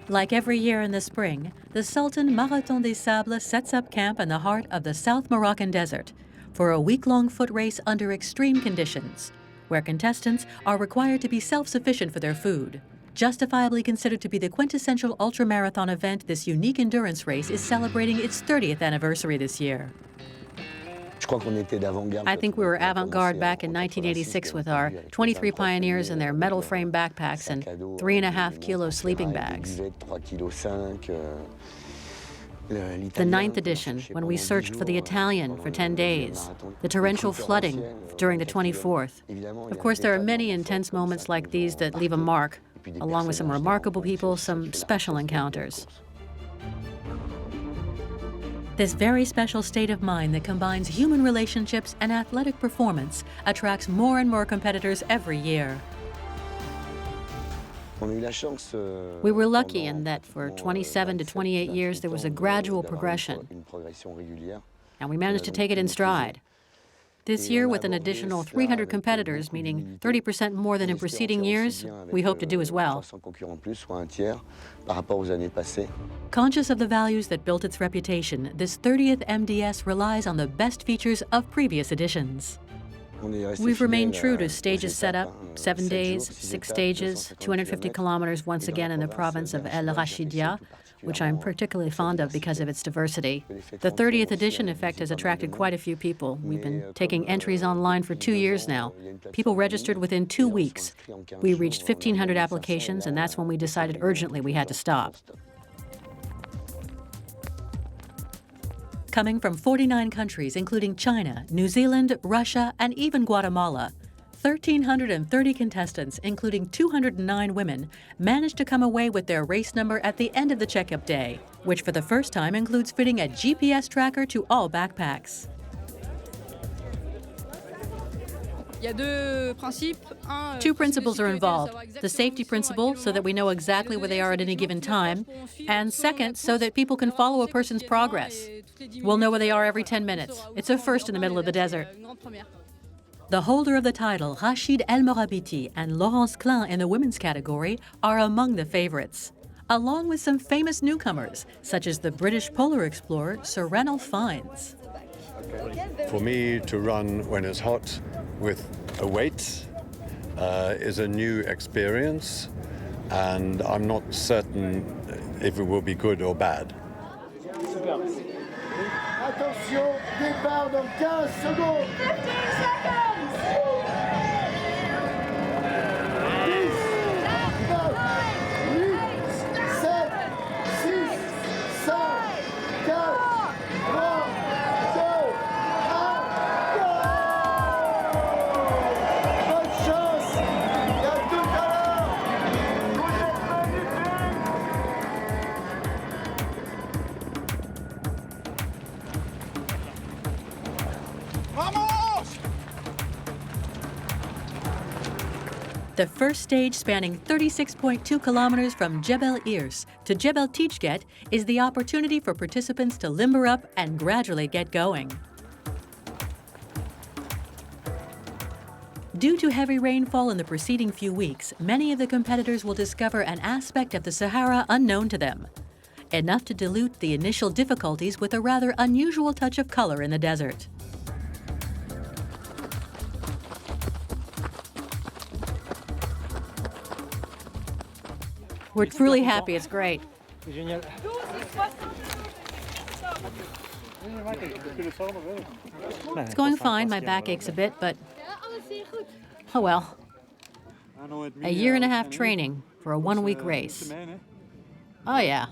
Like every year in the spring, the Sultan Marathon des Sables sets up camp in the heart of the South Moroccan desert for a week-long foot race under extreme conditions, where contestants are required to be self-sufficient for their food. Justifiably considered to be the quintessential ultramarathon event, this unique endurance race is celebrating its 30th anniversary this year. I think we were avant-garde back in 1986 with our 23 pioneers in their metal frame backpacks and 3.5 kilo sleeping bags. The 9th edition, when we searched for the Italian for 10 days, the torrential flooding during the 24th. Of course, there are many intense moments like these that leave a mark, along with some remarkable people, some special encounters. This very special state of mind that combines human relationships and athletic performance attracts more and more competitors every year. We were lucky in that for 27 to 28 years there was a gradual progression, and we managed to take it in stride. This year, with an additional 300 competitors, meaning 30% more than in preceding years, we hope to do as well. Conscious of the values that built its reputation, this 30th MDS relies on the best features of previous editions. We've remained true to stages set up, 7 days, 6 stages, 250 kilometers once again in the province of El Rachidia, which I'm particularly fond of because of its diversity. The 30th edition, in fact, has attracted quite a few people. We've been taking entries online for 2 years now. People registered within 2 weeks. We reached 1,500 applications, and that's when we decided urgently we had to stop. Coming from 49 countries, including China, New Zealand, Russia, and even Guatemala, 1,330 contestants, including 209 women, managed to come away with their race number at the end of the checkup day, which for the first time includes fitting a GPS tracker to all backpacks. Two principles are involved. The safety principle, so that we know exactly where they are at any given time, and second, so that people can follow a person's progress. We'll know where they are every 10 minutes. It's a first in the middle of the desert. The holder of the title, Rachid El Morabiti and Laurence Klein in the women's category, are among the favorites, along with some famous newcomers, such as the British polar explorer Sir Ranulph Fiennes. For me, to run when it's hot with a weight is a new experience, and I'm not certain if it will be good or bad. Attention, départ dans 15 secondes. 15 seconds. 10, 9, 8, 7, 6, 5, 4, 3, 2, 1, go! Bonne chance et à tout à l'heure. Vous êtes magnifiques. The first stage, spanning 36.2 kilometers from Jebel Irs to Jebel Tichget, is the opportunity for participants to limber up and gradually get going. Due to heavy rainfall in the preceding few weeks, many of the competitors will discover an aspect of the Sahara unknown to them, enough to dilute the initial difficulties with a rather unusual touch of color in the desert. We're truly happy. It's great. It's going fine. My back aches a bit, but oh well. A year and a half training for a 1-week race. Oh yeah,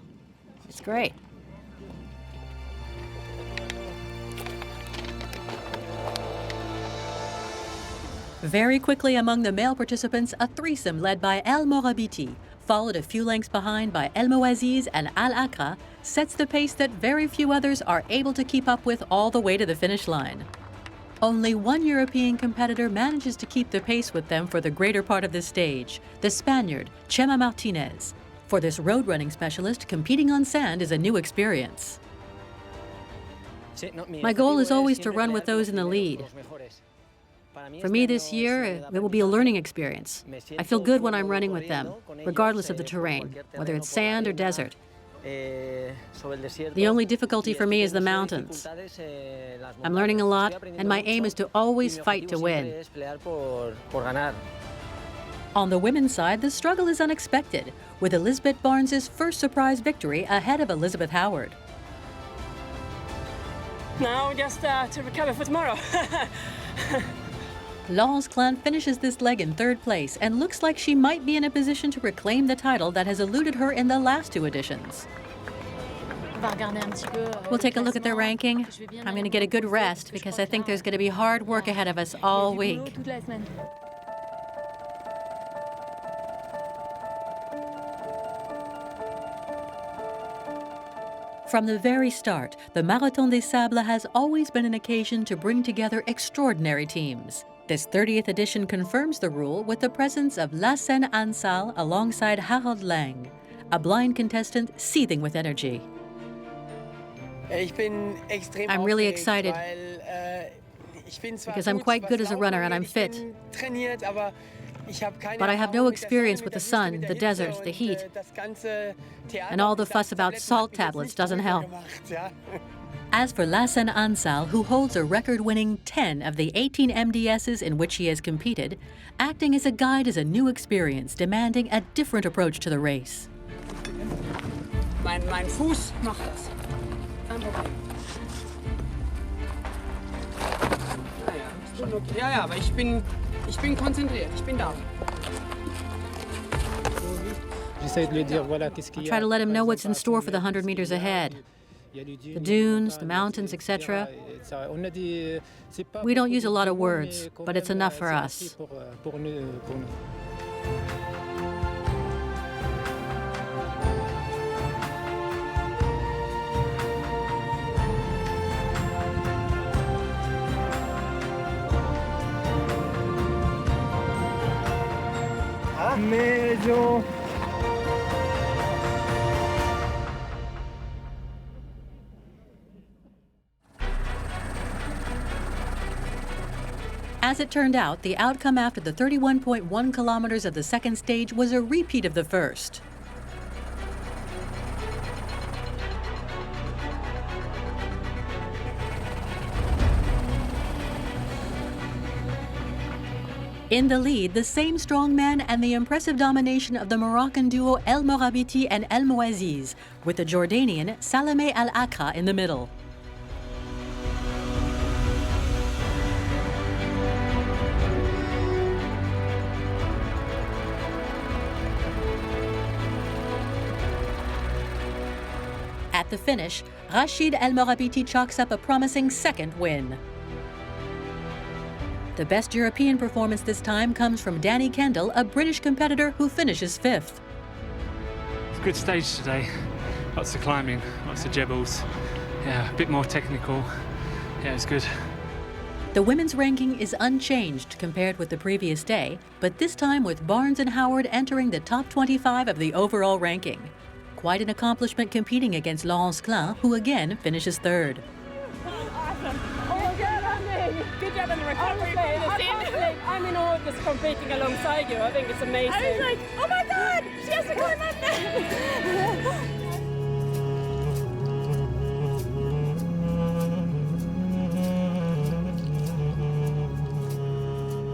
it's great. Very quickly among the male participants, a threesome led by El Morabiti, followed a few lengths behind by El Moaziz and Al Akra, sets the pace that very few others are able to keep up with all the way to the finish line. Only one European competitor manages to keep the pace with them for the greater part of this stage, the Spaniard, Chema Martinez. For this road running specialist, competing on sand is a new experience. My goal is always to run with those in the lead. For me this year, it will be a learning experience. I feel good when I'm running with them, regardless of the terrain, whether it's sand or desert. The only difficulty for me is the mountains. I'm learning a lot, and my aim is to always fight to win. On the women's side, the struggle is unexpected, with Elizabeth Barnes' first surprise victory ahead of Elizabeth Howard. Now just to recover for tomorrow. Laurence Klein finishes this leg in third place and looks like she might be in a position to reclaim the title that has eluded her in the last two editions. We'll take a look at their ranking. I'm going to get a good rest because I think there's going to be hard work ahead of us all week. From the very start, the Marathon des Sables has always been an occasion to bring together extraordinary teams. This 30th edition confirms the rule with the presence of Lassen Ansal alongside Harald Lang, a blind contestant seething with energy. I'm really excited because I'm quite good as a runner and I'm fit. But I have no experience with the sun, the desert, the heat, and all the fuss about salt tablets doesn't help. As for Lassen Ansal, who holds a record-winning 10 of the 18 MDSs in which he has competed, acting as a guide is a new experience, demanding a different approach to the race. Mein Fuß macht das. Kein Problem. Ja, aber ich bin konzentriert. Ich bin da. I'll try to let him know what's in store for the 100 meters ahead. The dunes, the mountains, etc. We don't use a lot of words, but it's enough for us. As it turned out, the outcome after the 31.1 kilometers of the second stage was a repeat of the first. In the lead, the same strongman and the impressive domination of the Moroccan duo El Morabiti and El Mouaziz, with the Jordanian Salameh Al Akra in the middle. At the finish, Rachid El Morabiti chalks up a promising second win. The best European performance this time comes from Danny Kendall, a British competitor who finishes fifth. It's a good stage today. Lots of climbing, lots of jebbles. Yeah, a bit more technical. Yeah, it's good. The women's ranking is unchanged compared with the previous day, but this time with Barnes and Howard entering the top 25 of the overall ranking. Quite an accomplishment competing against Laurence Klein, who again finishes third. Awesome. Oh, good job on the recovery. I'm in awe just competing alongside you. I think it's amazing. I was like, oh my God, she has to climb up there.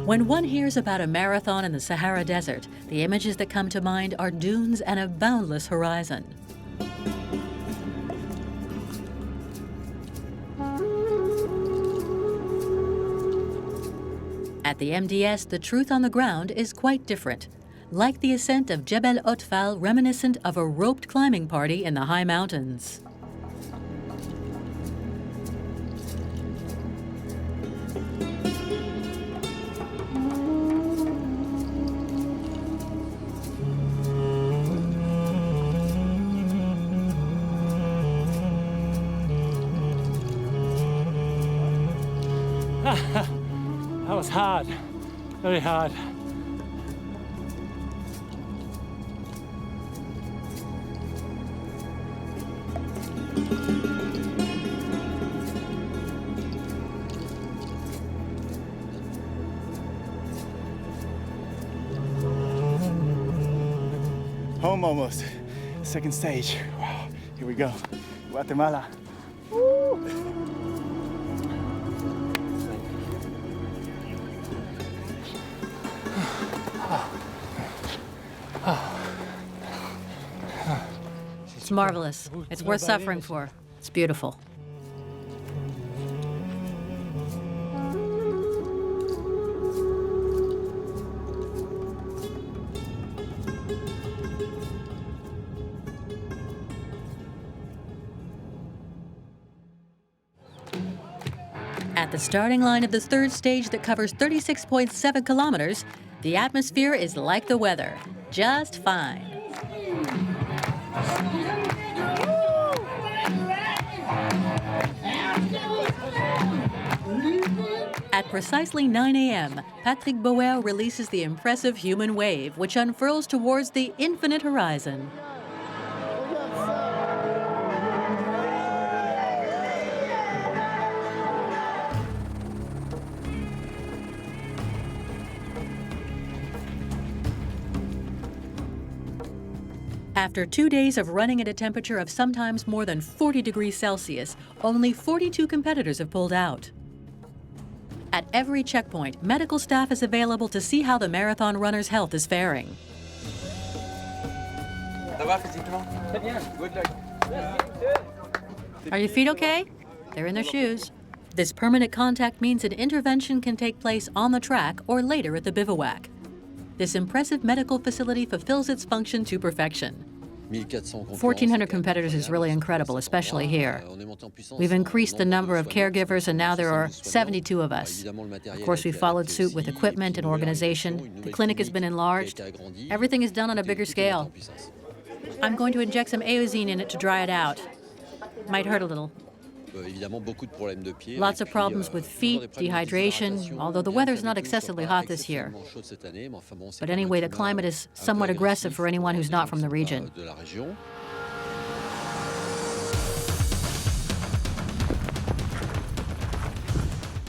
When one hears about a marathon in the Sahara Desert, the images that come to mind are dunes and a boundless horizon. At the MDS, the truth on the ground is quite different. Like the ascent of Jebel Otfal, reminiscent of a roped climbing party in the high mountains. That was hard, very hard. Home almost. Second stage. Wow. Here we go. Guatemala. It's marvelous. It's worth suffering for. It's beautiful. At the starting line of the third stage that covers 36.7 kilometers, the atmosphere is like the weather, just fine. At precisely 9 a.m., Patrick Boer releases the impressive human wave, which unfurls towards the infinite horizon. After 2 days of running at a temperature of sometimes more than 40 degrees Celsius, only 42 competitors have pulled out. At every checkpoint, medical staff is available to see how the marathon runner's health is faring. Are your feet okay? They're in their shoes. This permanent contact means an intervention can take place on the track or later at the bivouac. This impressive medical facility fulfills its function to perfection. 1,400 competitors is really incredible, especially here. We've increased the number of caregivers, and now there are 72 of us. Of course, we followed suit with equipment and organization. The clinic has been enlarged. Everything is done on a bigger scale. I'm going to inject some aozine in it to dry it out. Might hurt a little. Lots of problems with feet, dehydration, although the weather's not excessively hot this year. But anyway, the climate is somewhat aggressive for anyone who's not from the region.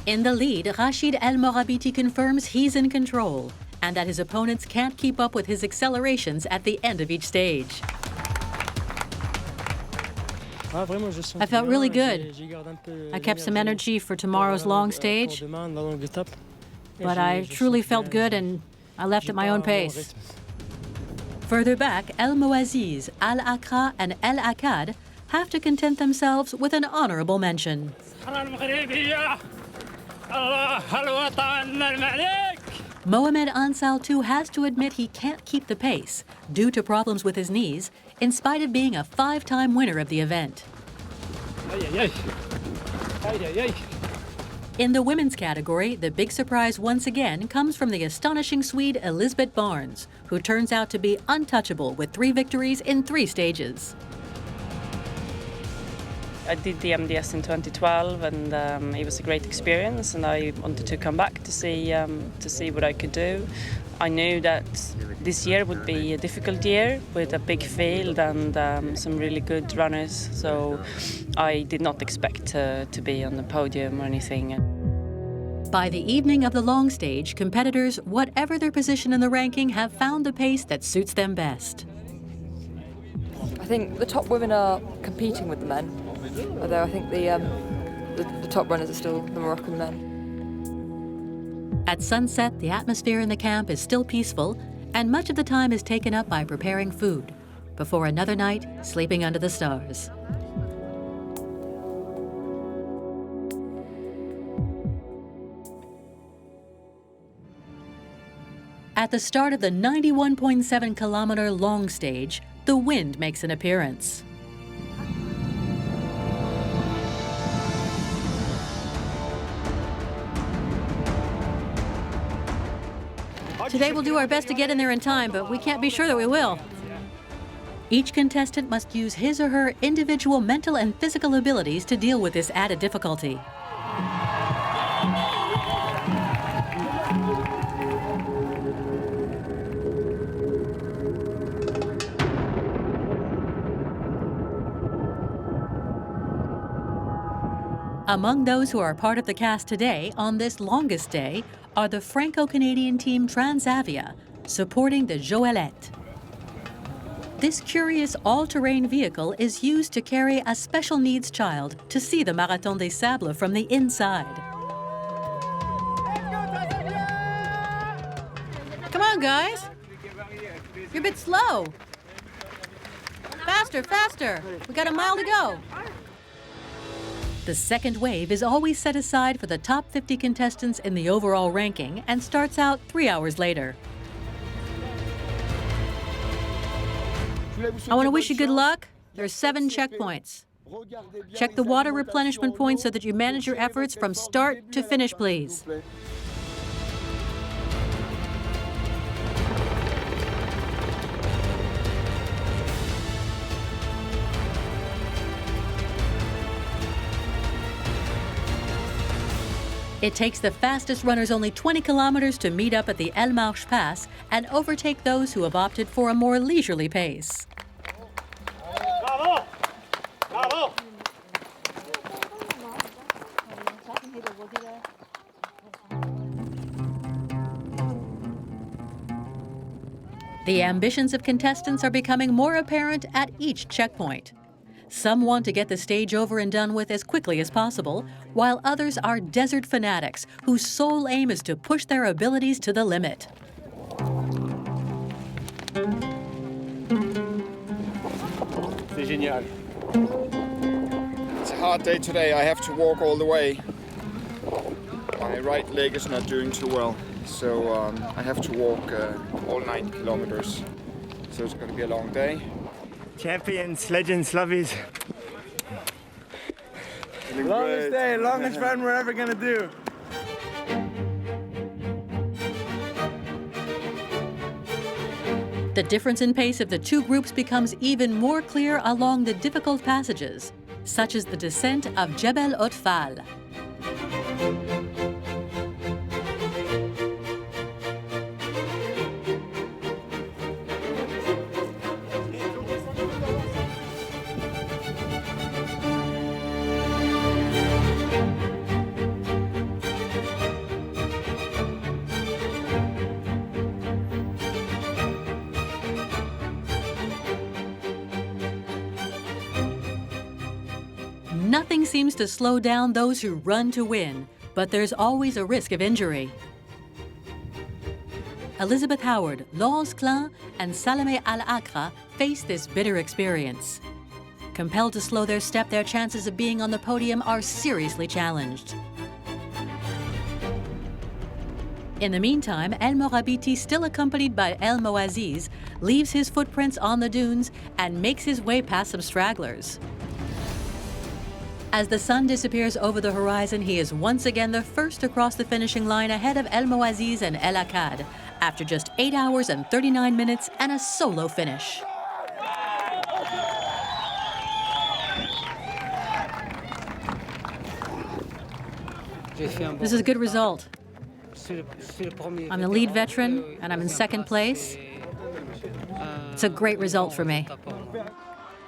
In the lead, Rachid El Morabiti confirms he's in control and that his opponents can't keep up with his accelerations at the end of each stage. I felt really good. I kept some energy for tomorrow's long stage, but I truly felt good and I left at my own pace. Further back, El Moaziz, Al Akra, and El Akkad have to content themselves with an honorable mention. Mohamed Ansal too has to admit he can't keep the pace due to problems with his knees, in spite of being a 5-time winner of the event. In the women's category, the big surprise once again comes from the astonishing Swede Elisabeth Barnes, who turns out to be untouchable with 3 victories in 3 stages. I did the MDS in 2012, and it was a great experience. And I wanted to come back to see what I could do. I knew that this year would be a difficult year with a big field and some really good runners. So I did not expect to be on the podium or anything. By the evening of the long stage, competitors, whatever their position in the ranking, have found the pace that suits them best. I think the top women are competing with the men, although I think the top runners are still the Moroccan men. At sunset, the atmosphere in the camp is still peaceful, and much of the time is taken up by preparing food, before another night sleeping under the stars. At the start of the 91.7-kilometer long stage, the wind makes an appearance. Today we'll do our best to get in there in time, but we can't be sure that we will. Each contestant must use his or her individual mental and physical abilities to deal with this added difficulty. Among those who are part of the cast today on this longest day are the Franco-Canadian team Transavia, supporting the Joëlette. This curious all-terrain vehicle is used to carry a special needs child to see the Marathon des Sables from the inside. Come on, guys. You're a bit slow. Faster, faster. We got a mile to go. The second wave is always set aside for the top 50 contestants in the overall ranking and starts out 3 hours later. I want to wish you good luck. There's 7 checkpoints. Check the water replenishment points so that you manage your efforts from start to finish, please. It takes the fastest runners only 20 kilometers to meet up at the El Marche Pass and overtake those who have opted for a more leisurely pace. Bravo! Bravo! The ambitions of contestants are becoming more apparent at each checkpoint. Some want to get the stage over and done with as quickly as possible, while others are desert fanatics whose sole aim is to push their abilities to the limit. C'est génial. It's a hard day today. I have to walk all the way. My right leg is not doing too well, so I have to walk all 9 kilometers. So it's going to be a long day. Champions, legends, lovies. Longest day, longest run we're ever gonna do. The difference in pace of the two groups becomes even more clear along the difficult passages, such as the descent of Jebel Otfal. Nothing seems to slow down those who run to win, but there's always a risk of injury. Elizabeth Howard, Laurence Klein, and Salameh Al-Akra face this bitter experience. Compelled to slow their step, their chances of being on the podium are seriously challenged. In the meantime, El Morabiti, still accompanied by El Moaziz, leaves his footprints on the dunes and makes his way past some stragglers. As the sun disappears over the horizon, he is once again the first to cross the finishing line ahead of El Moaziz and El Akkad, after just 8 hours and 39 minutes and a solo finish. This is a good result. I'm the lead veteran, and I'm in second place. It's a great result for me.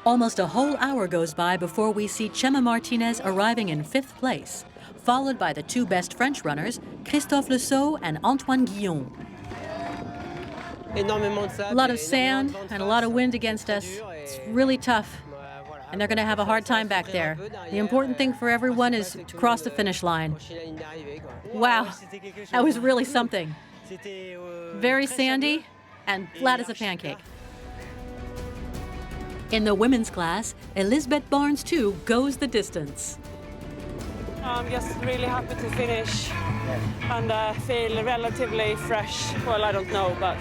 Almost a whole hour goes by before we see Chema Martinez arriving in 5th place, followed by the 2 best French runners, Christophe Lesseau and Antoine Guillon. A lot of sand and a lot of wind against us. It's really tough, and they're going to have a hard time back there. The important thing for everyone is to cross the finish line. Wow, that was really something. Very sandy and flat as a pancake. In the women's class, Elizabeth Barnes, too, goes the distance. I'm just really happy to finish and feel relatively fresh. Well, I don't know, but...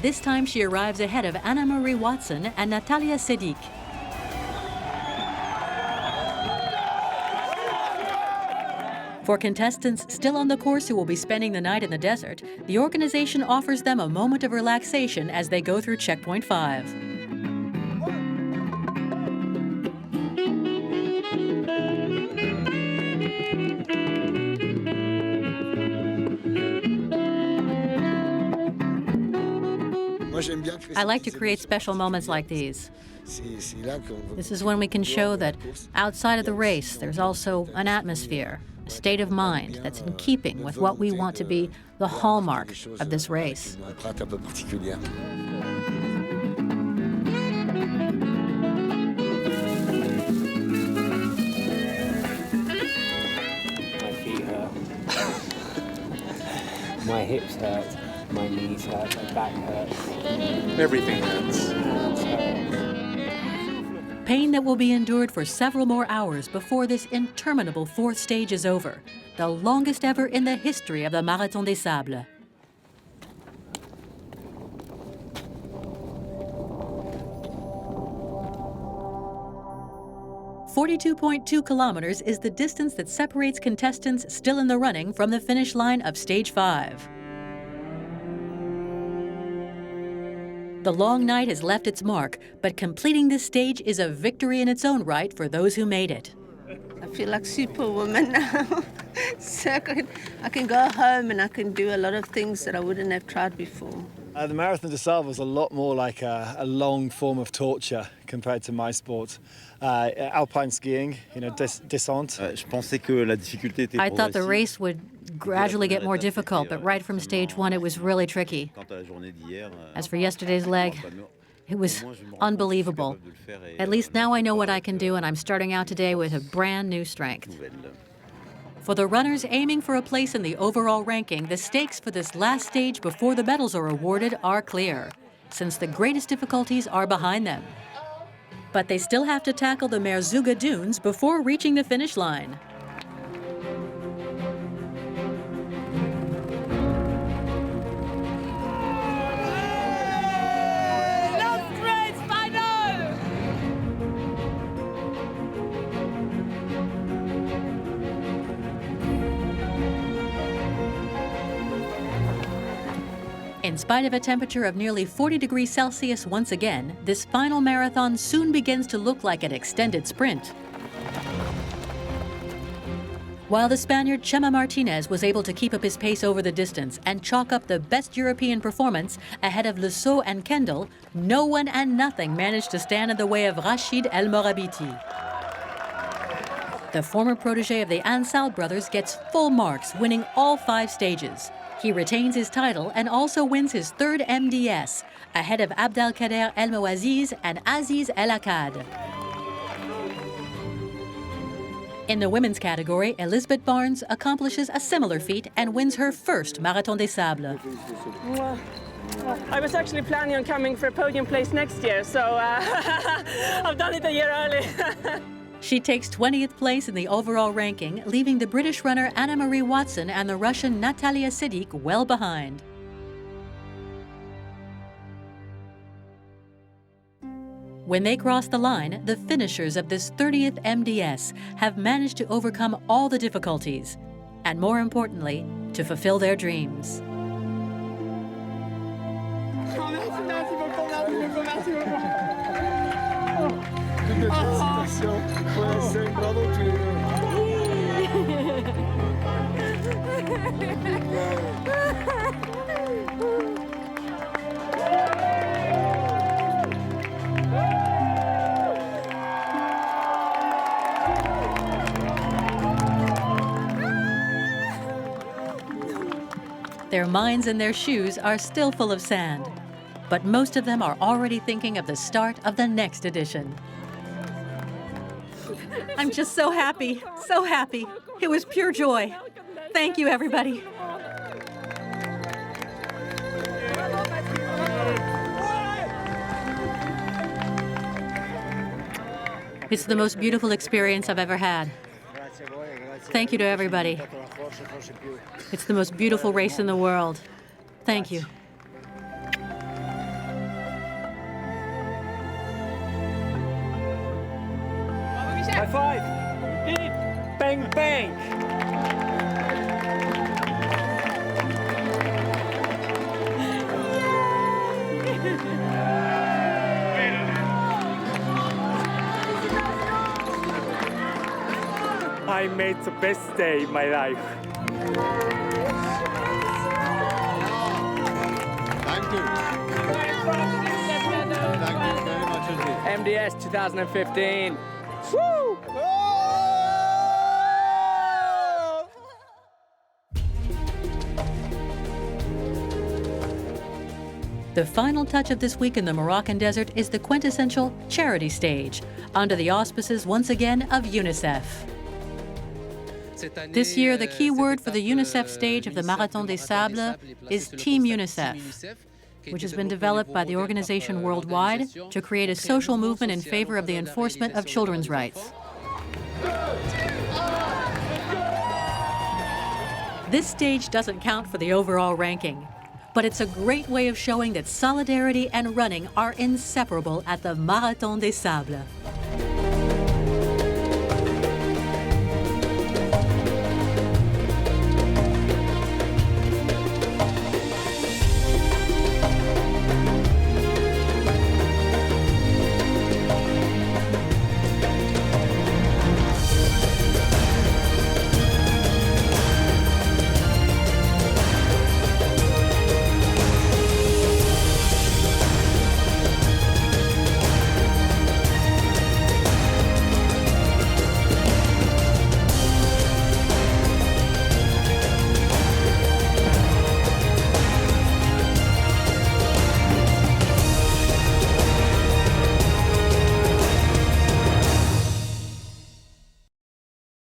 This time she arrives ahead of Anna Marie Watson and Natalia Sedik. For contestants still on the course who will be spending the night in the desert, the organization offers them a moment of relaxation as they go through checkpoint 5. I like to create special moments like these. This is when we can show that outside of the race, there's also an atmosphere, a state of mind that's in keeping with what we want to be the hallmark of this race. My hips hurt, my knees hurt, my back hurts. Everything hurts. Pain that will be endured for several more hours before this interminable fourth stage is over, the longest ever in the history of the Marathon des Sables. "42.2 kilometers is the distance that separates contestants still in the running from the finish line of Stage 5. The long night has left its mark, but completing this stage is a victory in its own right for those who made it. I feel like Superwoman now. So I can go home and I can do a lot of things that I wouldn't have tried before. The Marathon des Sables was a lot more like a long form of torture compared to my sport. Alpine skiing, you know, descente. I thought the race would gradually get more difficult, but right from Stage 1 it was really tricky. As for yesterday's leg, it was unbelievable. At least now I know what I can do, and I'm starting out today with a brand new strength. For the runners aiming for a place in the overall ranking, the stakes for this last stage before the medals are awarded are clear, since the greatest difficulties are behind them. But they still have to tackle the Merzouga Dunes before reaching the finish line. In spite of a temperature of nearly 40 degrees Celsius once again, this final marathon soon begins to look like an extended sprint. While the Spaniard Chema Martinez was able to keep up his pace over the distance and chalk up the best European performance ahead of Le Sceau and Kendall, no one and nothing managed to stand in the way of Rachid El Morabiti. The former protege of the Ansal brothers gets full marks, winning all 5 stages. He retains his title and also wins his 3rd MDS, ahead of Abdelkader El Moaziz and Aziz El Akkad. In the women's category, Elizabeth Barnes accomplishes a similar feat and wins her first Marathon des Sables. I was actually planning on coming for a podium place next year, so I've done it a year early. She takes 20th place in the overall ranking, leaving the British runner Anna-Marie Watson and the Russian Natalia Sidik well behind. When they cross the line, the finishers of this 30th MDS have managed to overcome all the difficulties, and more importantly, to fulfill their dreams. Their minds and their shoes are still full of sand, but most of them are already thinking of the start of the next edition. I'm just so happy, so happy. It was pure joy. Thank you, everybody. It's the most beautiful experience I've ever had. Thank you to everybody. It's the most beautiful race in the world. Thank you. High five! Bang, bang! I made the best day in my life. Thank you. Thank you very much. MDS 2015. Woo! The final touch of this week in the Moroccan desert is the quintessential charity stage, under the auspices once again of UNICEF. This year, the key word for the UNICEF stage of the Marathon des Sables is Team UNICEF, which has been developed by the organization worldwide to create a social movement in favor of the enforcement of children's rights. This stage doesn't count for the overall ranking, but it's a great way of showing that solidarity and running are inseparable at the Marathon des Sables.